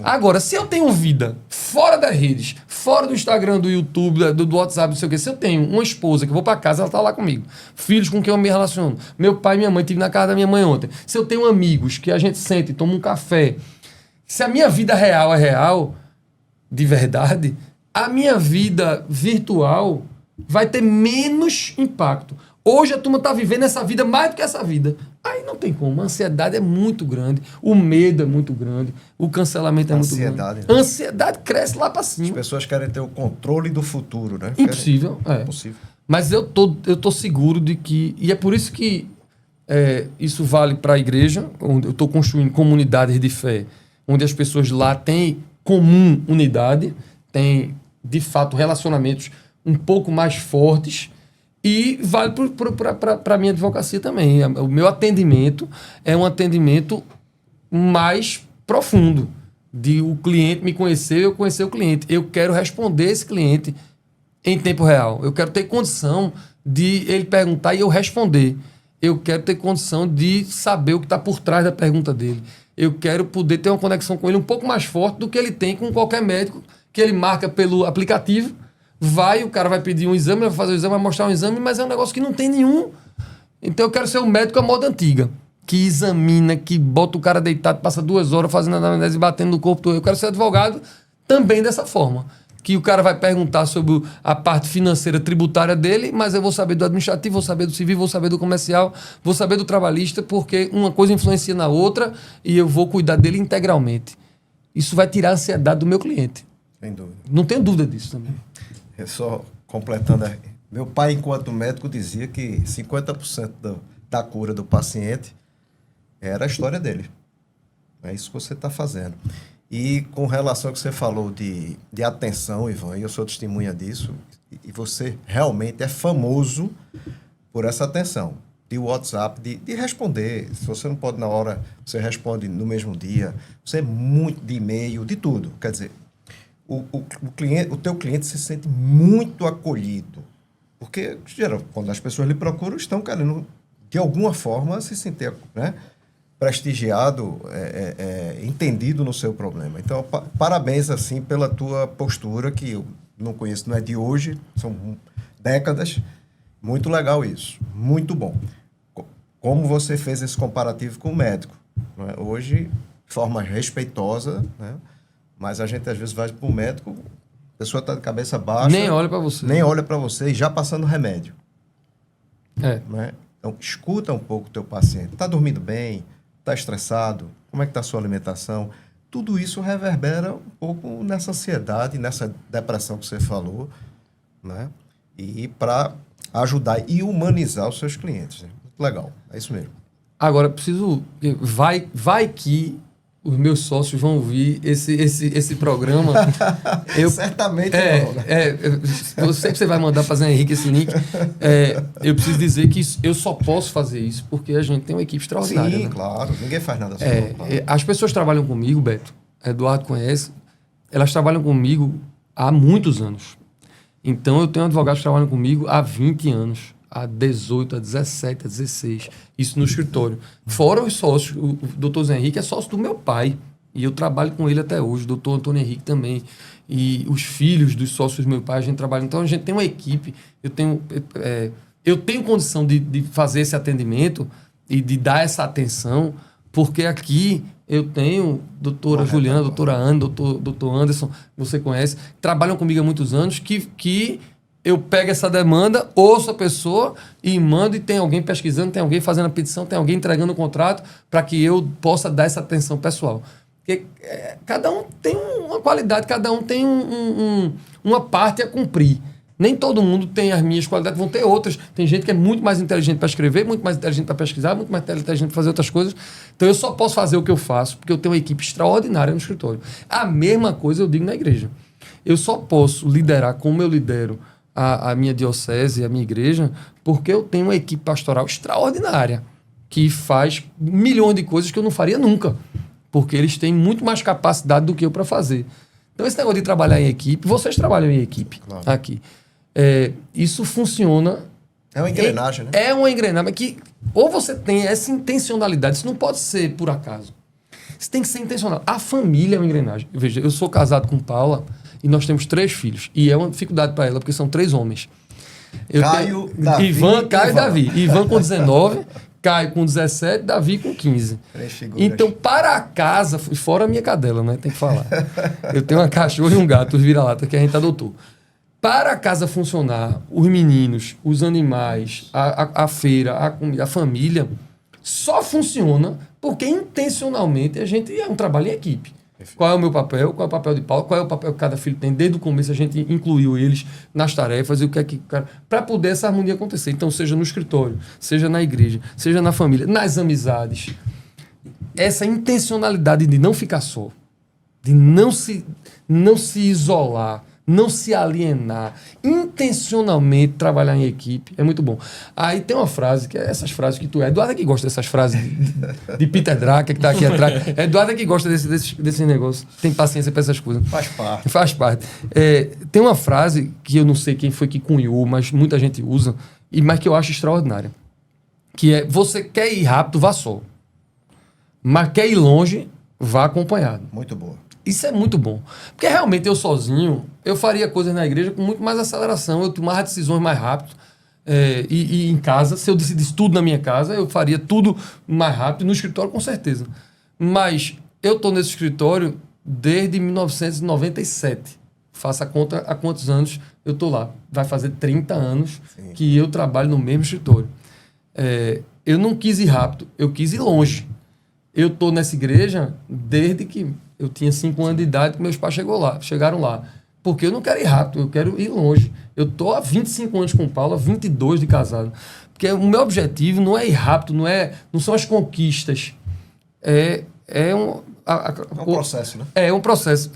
Agora, se eu tenho vida fora das redes, fora do Instagram, do YouTube, do WhatsApp, não sei o quê, se eu tenho uma esposa que eu vou pra casa, ela tá lá comigo, filhos com quem eu me relaciono, meu pai e minha mãe, estive na casa da minha mãe ontem, se eu tenho amigos que a gente sente e toma um café, se a minha vida real é real, de verdade, a minha vida virtual vai ter menos impacto. Hoje a turma está vivendo essa vida mais do que essa vida. Aí não tem como. A ansiedade é muito grande. O medo é muito grande. O cancelamento é muito grande. Né? A ansiedade cresce lá para cima. As pessoas querem ter o controle do futuro, né? Impossível. Impossível. Mas eu tô seguro de que... E é por isso que isso vale para a igreja, onde eu estou construindo comunidades de fé, onde as pessoas lá têm comum unidade, têm, de fato, relacionamentos um pouco mais fortes. E vale para a minha advocacia também. O meu atendimento é um atendimento mais profundo. De o cliente me conhecer, eu conhecer o cliente. Eu quero responder esse cliente em tempo real. Eu quero ter condição de ele perguntar e eu responder. Eu quero ter condição de saber o que está por trás da pergunta dele. Eu quero poder ter uma conexão com ele um pouco mais forte do que ele tem com qualquer médico que ele marca pelo aplicativo. O cara vai pedir um exame, vai fazer o exame, vai mostrar um exame, mas é um negócio que não tem nenhum. Então eu quero ser um médico à moda antiga, que examina, que bota o cara deitado, passa 2 horas fazendo anamnese e batendo no corpo todo. Eu quero ser advogado também dessa forma, que o cara vai perguntar sobre a parte financeira tributária dele, mas eu vou saber do administrativo, vou saber do civil, vou saber do comercial, vou saber do trabalhista, porque uma coisa influencia na outra e eu vou cuidar dele integralmente. Isso vai tirar a ansiedade do meu cliente. Sem dúvida. Não tenho dúvida disso também. Só completando, meu pai, enquanto médico, dizia que 50% da cura do paciente era a história dele. É isso que você está fazendo. E com relação ao que você falou de atenção, Ivan, e eu sou testemunha disso, e você realmente é famoso por essa atenção de WhatsApp, de responder. Se você não pode na hora, você responde no mesmo dia. Você é muito de e-mail, de tudo. Quer dizer, o teu cliente se sente muito acolhido. Porque, geral, quando as pessoas lhe procuram, estão querendo, de alguma forma, se sentir, né, prestigiado, entendido no seu problema. Então, parabéns, assim, pela tua postura, que eu não conheço, não é de hoje, são décadas. Muito legal isso. Muito bom. Como você fez esse comparativo com o médico. Não é? Hoje, de forma respeitosa, né? Mas a gente, às vezes, vai para o médico, a pessoa está de cabeça baixa. Nem olha para você. Nem olha para você e já passando remédio. Né? Então, escuta um pouco o teu paciente. Está dormindo bem? Está estressado? Como é que está a sua alimentação? Tudo isso reverbera um pouco nessa ansiedade, nessa depressão que você falou, né? E para ajudar e humanizar os seus clientes. Né? Muito legal. É isso mesmo. Agora, preciso... Vai que... os meus sócios vão ouvir esse programa. Certamente eu sei que você vai mandar fazer, Henrique, esse link. Eu preciso dizer que eu só posso fazer isso porque a gente tem uma equipe extraordinária. Sim, né? claro. Ninguém faz nada só. Claro. As pessoas trabalham comigo, Beto, Eduardo conhece, elas trabalham comigo há muitos anos. Então, eu tenho advogados que trabalham comigo há 20 anos. Há 18, há 17, há 16. Isso no escritório. Fora os sócios. O doutor Zé Henrique é sócio do meu pai. E eu trabalho com ele até hoje. O doutor Antônio Henrique também. E os filhos dos sócios do meu pai, a gente trabalha. Então, a gente tem uma equipe. Eu tenho condição de fazer esse atendimento e de dar essa atenção, porque aqui eu tenho doutora Juliana, doutora Ana, doutor Anderson, você conhece, trabalham comigo há muitos anos, que eu pego essa demanda, ouço a pessoa e mando, e tem alguém pesquisando, tem alguém fazendo a petição, tem alguém entregando o contrato para que eu possa dar essa atenção pessoal. Porque cada um tem uma qualidade, cada um tem uma parte a cumprir. Nem todo mundo tem as minhas qualidades, vão ter outras. Tem gente que é muito mais inteligente para escrever, muito mais inteligente para pesquisar, muito mais inteligente para fazer outras coisas. Então eu só posso fazer o que eu faço porque eu tenho uma equipe extraordinária no escritório. A mesma coisa eu digo na igreja. Eu só posso liderar como eu lidero a minha diocese, a minha igreja, porque eu tenho uma equipe pastoral extraordinária, que faz milhões de coisas que eu não faria nunca, porque eles têm muito mais capacidade do que eu para fazer. Então, esse negócio de trabalhar em equipe, vocês trabalham em equipe aqui. Isso funciona. É uma engrenagem, né? É uma engrenagem, que ou você tem essa intencionalidade, isso não pode ser por acaso. Isso tem que ser intencional. A família é uma engrenagem. Veja, eu sou casado com Paula e nós temos 3 filhos. E é uma dificuldade para ela, porque são 3 homens. Caio, Davi, Caio e Davi. Ivan com 19, Caio com 17, Davi com 15. 3 figuras. Então, para a casa, fora a minha cadela, né? Tem que falar. Eu tenho uma cachorra e um gato, os vira-lata, que a gente adotou. Para a casa funcionar, os meninos, os animais, a feira, a comida, a família, só funciona porque intencionalmente a gente é um trabalho em equipe. Perfeito. Qual é o meu papel? Qual é o papel de Paulo? Qual é o papel que cada filho tem? Desde o começo a gente incluiu eles nas tarefas e o que é que... para poder essa harmonia acontecer. Então, seja no escritório, seja na igreja, seja na família, nas amizades. Essa intencionalidade de não ficar só, de não se isolar, não se alienar, intencionalmente trabalhar em equipe, é muito bom. Aí tem uma frase, que é essas frases que Eduardo é que gosta dessas frases de Peter Drucker, que está aqui atrás. Eduardo é que gosta desse negócio, tem paciência para essas coisas. Faz parte. Faz parte. Tem uma frase que eu não sei quem foi que cunhou, mas muita gente usa, mas que eu acho extraordinária, que é: você quer ir rápido, vá só. Mas quer ir longe, vá acompanhado. Muito boa. Isso é muito bom. Porque realmente eu sozinho, eu faria coisas na igreja com muito mais aceleração, eu tomava decisões mais rápido. E em casa, se eu decidisse tudo na minha casa, eu faria tudo mais rápido. No escritório, com certeza. Mas eu estou nesse escritório desde 1997. Faça a conta há quantos anos eu estou lá. Vai fazer 30 anos Sim. que eu trabalho no mesmo escritório. Eu não quis ir rápido, eu quis ir longe. Eu estou nessa igreja desde que eu tinha 5 anos de idade que meus pais chegaram lá. Porque eu não quero ir rápido, eu quero ir longe. Eu estou há 25 anos com o Paulo, há 22 de casado. Porque o meu objetivo não é ir rápido, não são as conquistas. É um processo, né? É um processo.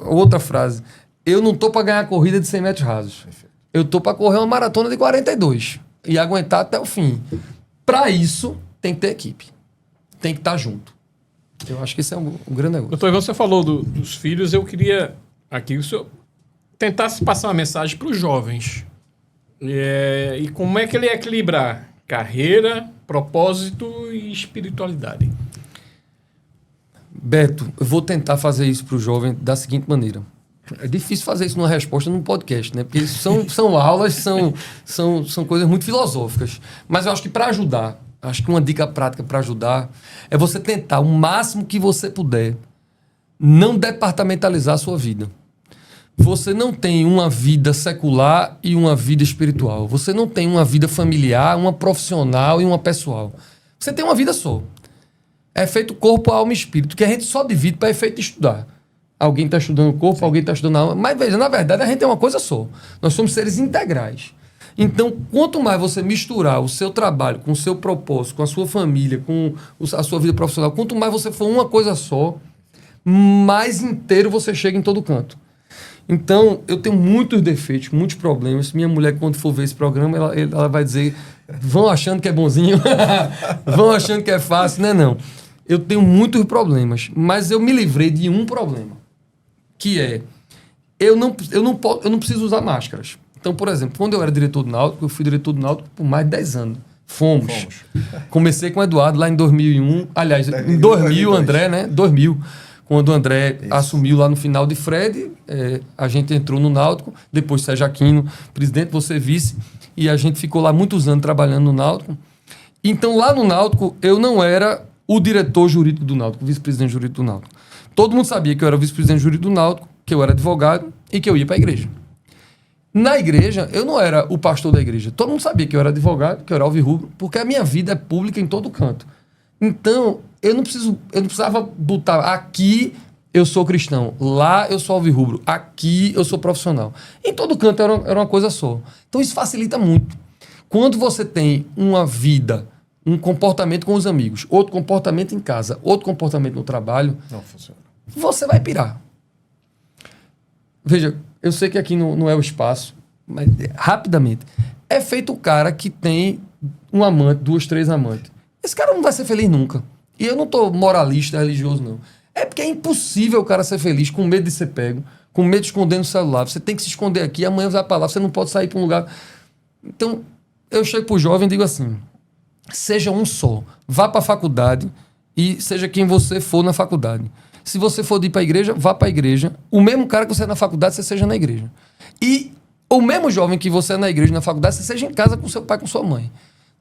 Outra frase. Eu não estou para ganhar a corrida de 100 metros rasos. Perfeito. Eu estou para correr uma maratona de 42 e aguentar até o fim. Para isso, tem que ter equipe. Tem que estar junto. Eu acho que esse é um grande negócio. Doutor, você falou dos filhos, eu queria aqui que o senhor tentasse passar uma mensagem para os jovens. E como é que ele equilibrar carreira, propósito e espiritualidade? Beto, eu vou tentar fazer isso para o jovem da seguinte maneira. É difícil fazer isso numa resposta num podcast, né? Porque são aulas, são coisas muito filosóficas. Mas eu acho que para ajudar, acho que uma dica prática para ajudar é você tentar, o máximo que você puder, não departamentalizar a sua vida. Você não tem uma vida secular e uma vida espiritual. Você não tem uma vida familiar, uma profissional e uma pessoal. Você tem uma vida só. É feito corpo, alma e espírito, que a gente só divide para efeito de estudar. Alguém está estudando o corpo, Sim. alguém está estudando a alma. Mas veja, na verdade, a gente é uma coisa só. Nós somos seres integrais. Então, quanto mais você misturar o seu trabalho com o seu propósito, com a sua família, com a sua vida profissional, quanto mais você for uma coisa só, mais inteiro você chega em todo canto. Então, eu tenho muitos defeitos, muitos problemas. Minha mulher, quando for ver esse programa, ela vai dizer: vão achando que é bonzinho, vão achando que é fácil. Não. Eu tenho muitos problemas, mas eu me livrei de um problema, que é, eu não preciso usar máscaras. Então, por exemplo, quando eu era diretor do Náutico, eu fui diretor do Náutico por mais de 10 anos. Fomos. Comecei com o Eduardo lá em 2001. Aliás, em 2000, André, né? 2000. Quando o André assumiu lá no final de Fred, a gente entrou no Náutico, depois Sérgio Aquino, presidente, você vice, e a gente ficou lá muitos anos trabalhando no Náutico. Então, lá no Náutico, eu não era o diretor jurídico do Náutico, o vice-presidente jurídico do Náutico. Todo mundo sabia que eu era o vice-presidente jurídico do Náutico, que eu era advogado e que eu ia para a igreja. Na igreja, eu não era o pastor da igreja. Todo mundo sabia que eu era advogado, que eu era alvirrubro, porque a minha vida é pública em todo canto. Então, eu não precisava botar aqui eu sou cristão. Lá eu sou alvirrubro. Aqui eu sou profissional. Em todo canto era uma coisa só. Então isso facilita muito. Quando você tem uma vida, um comportamento com os amigos, outro comportamento em casa, outro comportamento no trabalho, Não funciona. você vai pirar. Veja, eu sei que aqui não é o espaço, mas rapidamente. É feito o cara que tem um amante, 2, 3 amantes. Esse cara não vai ser feliz nunca. E eu não tô moralista, religioso, não. É porque é impossível o cara ser feliz com medo de ser pego, com medo de esconder no celular. Você tem que se esconder aqui, amanhã vai pra lá, você não pode sair para um lugar. Então, eu chego pro jovem e digo assim, seja um só. Vá pra faculdade e seja quem você for na faculdade. Se você for de ir pra igreja, vá pra igreja. O mesmo cara que você é na faculdade, você seja na igreja. E o mesmo jovem que você é na igreja, na faculdade, você seja em casa com seu pai, com sua mãe.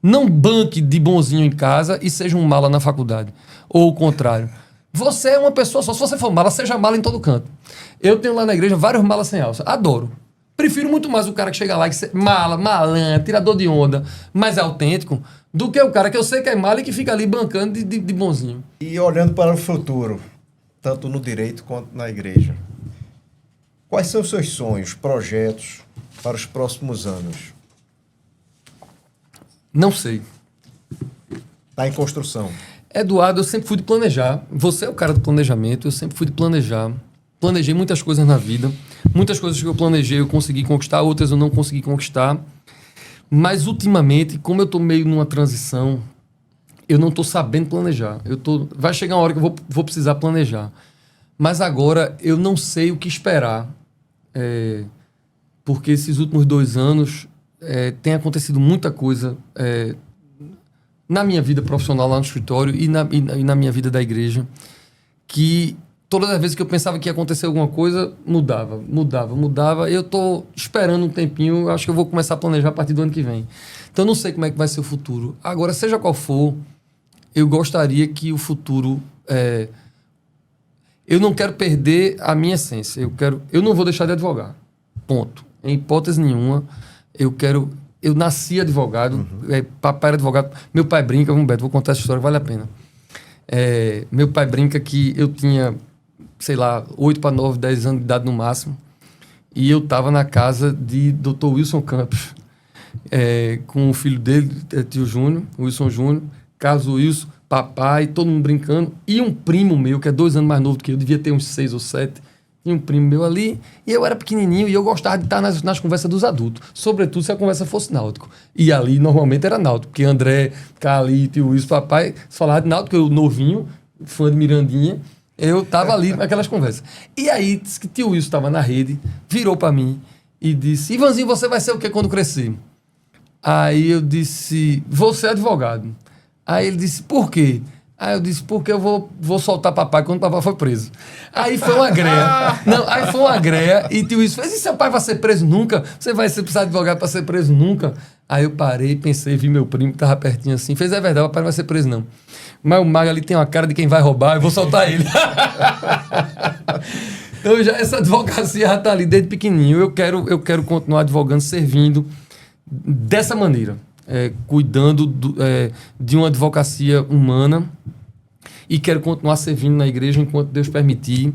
Não banque de bonzinho em casa e seja um mala na faculdade. Ou o contrário. Você é uma pessoa só. Se você for mala, seja mala em todo canto. Eu tenho lá na igreja vários malas sem alça. Adoro. Prefiro muito mais o cara que chega lá, que mala, malandro, tirador de onda, mas é autêntico, do que o cara que eu sei que é mala e que fica ali bancando de bonzinho. E olhando para o futuro, tanto no direito quanto na igreja, quais são os seus sonhos, projetos para os próximos anos? Não sei. Está em construção. Eduardo, eu sempre fui de planejar. Você é o cara do planejamento, eu sempre fui de planejar. Planejei muitas coisas na vida. Muitas coisas que eu planejei eu consegui conquistar, outras eu não consegui conquistar. Mas, ultimamente, como eu estou meio numa transição, eu não estou sabendo planejar. Vai chegar uma hora que eu vou precisar planejar. Mas agora eu não sei o que esperar. Porque esses últimos 2 anos tem acontecido muita coisa na minha vida profissional lá no escritório e na minha vida da igreja, que todas as vezes que eu pensava que ia acontecer alguma coisa, mudava. Eu estou esperando um tempinho, acho que eu vou começar a planejar a partir do ano que vem. Então, não sei como é que vai ser o futuro. Agora, seja qual for, eu gostaria que o futuro... eu não quero perder a minha essência. Eu não vou deixar de advogar. Ponto. Em hipótese nenhuma, eu nasci advogado, papai era advogado. Meu pai brinca, Humberto, vou contar essa história, vale a pena. Meu pai brinca que eu tinha, sei lá, 8 para 9, 10 anos de idade no máximo, e eu estava na casa de Dr. Wilson Campos, com o filho dele, tio Júnior, Wilson Júnior, Carlos Wilson, papai, todo mundo brincando, e um primo meu, que é 2 anos mais novo do que eu, devia ter uns 6 ou 7, e um primo meu ali, e eu era pequenininho, e eu gostava de estar nas conversas dos adultos, sobretudo se a conversa fosse náutico. E ali, normalmente, era náutico, porque André, Carlito, Wilson, papai, falavam de náutico, eu novinho, fã de Mirandinha, eu tava ali naquelas conversas. E aí, disse que tio Wilson estava na rede, virou para mim e disse, Ivanzinho, você vai ser o que quando crescer? Aí eu disse, vou ser advogado. Aí ele disse, por quê? Aí eu disse, porque eu vou soltar papai quando papai for preso. Aí foi uma greia. Aí foi uma greia e tio Wilson fez, e seu pai vai ser preso nunca? Você vai precisar de advogado para ser preso nunca? Aí eu parei, pensei, vi meu primo que estava pertinho assim, fez, é verdade, o papai não vai ser preso não. Mas o Mago ali tem uma cara de quem vai roubar, eu vou soltar ele. Então essa advocacia já está ali desde pequenininho. Eu quero continuar advogando, servindo dessa maneira. Cuidando de uma advocacia humana, e quero continuar servindo na igreja enquanto Deus permitir,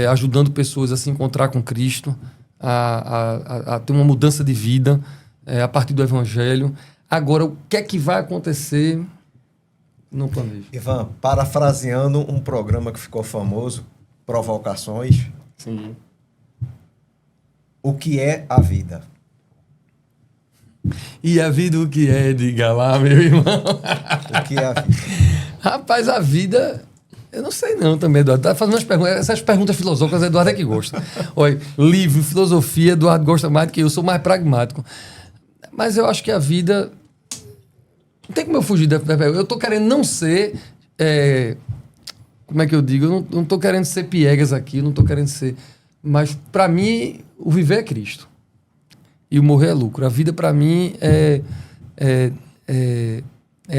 ajudando pessoas a se encontrar com Cristo, a ter uma mudança de vida a partir do Evangelho. Agora, o que é que vai acontecer? Não planejo. Ivan, parafraseando um programa que ficou famoso, Provocações. Sim. O que é a vida? E a vida o que é? Diga lá, meu irmão. O que é a vida? Rapaz, a vida... Eu não sei não também, Eduardo. Tá fazendo essas perguntas filosóficas, Eduardo é que gosta. Olha, livro, filosofia, Eduardo gosta mais do que eu, sou mais pragmático. Mas eu acho que a vida... Não tem como eu fugir da pergunta. Eu tô querendo não ser... Como é que eu digo? Eu não tô querendo ser piegas aqui, eu não tô querendo ser... Mas, para mim, o viver é Cristo. E o morrer é lucro. A vida, para mim, é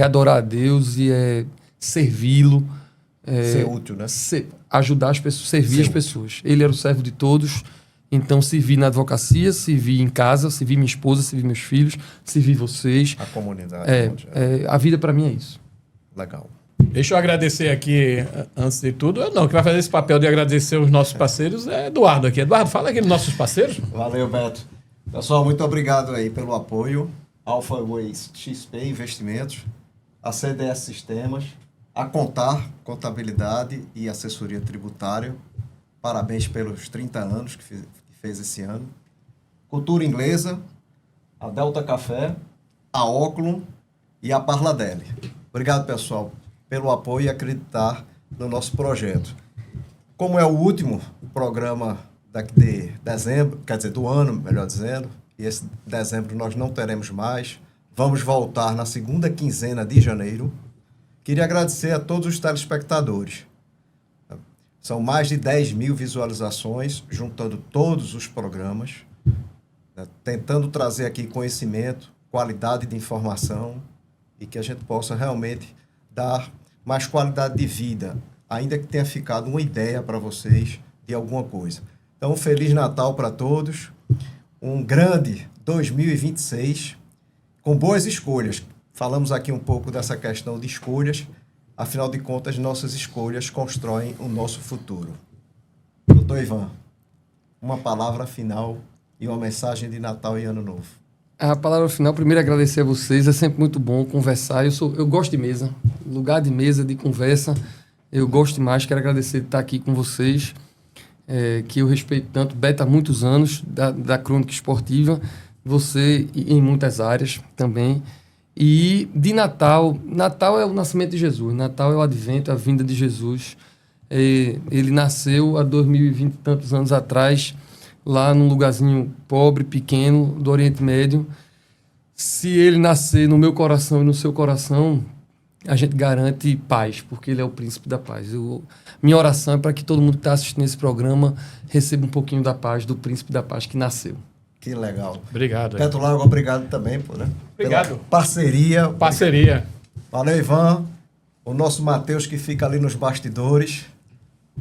adorar a Deus e é servi-lo. Ser útil, né? Ajudar as pessoas, servir as pessoas. Ele era o servo de todos. Então, servi na advocacia, servi em casa, servi minha esposa, servi meus filhos, servi vocês. A comunidade. A vida, para mim, é isso. Legal. Deixa eu agradecer aqui, antes de tudo. Eu não, que vai fazer esse papel de agradecer os nossos parceiros é Eduardo aqui. Eduardo, fala aqui dos nossos parceiros. Valeu, Beto. Pessoal, muito obrigado aí pelo apoio. Alpha Ways XP Investimentos, a CDS Sistemas, a Contar, Contabilidade e Assessoria Tributária. Parabéns pelos 30 anos que fez esse ano. Cultura Inglesa, a Delta Café, a Oculum e a Parladelle. Obrigado, pessoal, pelo apoio e acreditar no nosso projeto. Como é o último programa daqui de dezembro, quer dizer, do ano, melhor dizendo, e esse dezembro nós não teremos mais, vamos voltar na segunda quinzena de janeiro. Queria agradecer a todos os telespectadores. São mais de 10 mil visualizações, juntando todos os programas, né, tentando trazer aqui conhecimento, qualidade de informação e que a gente possa realmente dar mais qualidade de vida, ainda que tenha ficado uma ideia para vocês de alguma coisa. Então, Feliz Natal para todos, um grande 2026, com boas escolhas. Falamos aqui um pouco dessa questão de escolhas, afinal de contas, nossas escolhas constroem o nosso futuro. Doutor Ivan, uma palavra final e uma mensagem de Natal e Ano Novo. A palavra final, primeiro agradecer a vocês, é sempre muito bom conversar. Eu gosto de mesa, lugar de mesa, de conversa, eu gosto demais, quero agradecer de estar aqui com vocês, que eu respeito tanto, Beto há muitos anos, da crônica esportiva, você em muitas áreas também. E de Natal é o nascimento de Jesus, Natal é o advento, a vinda de Jesus. Ele nasceu há 2020 e tantos anos atrás, lá num lugarzinho pobre, pequeno, do Oriente Médio. Se ele nascer no meu coração e no seu coração, a gente garante paz, porque ele é o príncipe da paz. Minha oração é para que todo mundo que está assistindo esse programa receba um pouquinho da paz, do príncipe da paz que nasceu. Que legal. Obrigado. Beto Lago, obrigado também, né? Obrigado. Pela parceria. Parceria. Valeu, Ivan. O nosso Matheus que fica ali nos bastidores.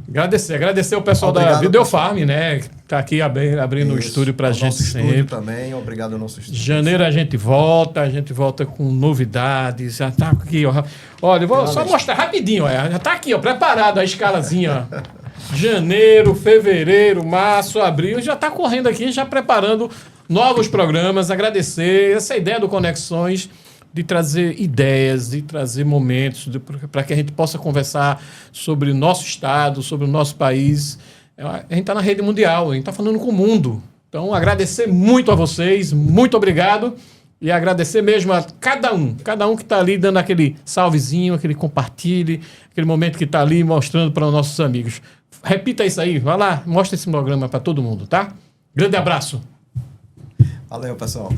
Agradecer o pessoal Obrigado, da Videofarm, né? Que tá aqui abrindo o estúdio pra gente nosso sempre. estúdio também, obrigado ao nosso estúdio. Janeiro a gente volta com novidades. Já tá aqui, ó. Olha, eu vou só mostrar rapidinho, ó. Já tá aqui, ó, preparado a escalazinha, ó. Janeiro, fevereiro, março, abril, já tá correndo aqui, já preparando novos programas. Agradecer essa ideia do Conexões, de trazer ideias, de trazer momentos para que a gente possa conversar sobre o nosso estado, sobre o nosso país. A gente está na rede mundial, a gente está falando com o mundo. Então, agradecer muito a vocês, muito obrigado. E agradecer mesmo a cada um que está ali dando aquele salvezinho, aquele compartilhe, aquele momento que está ali mostrando para os nossos amigos. Repita isso aí, vai lá, mostra esse programa para todo mundo, tá? Grande abraço. Valeu, pessoal.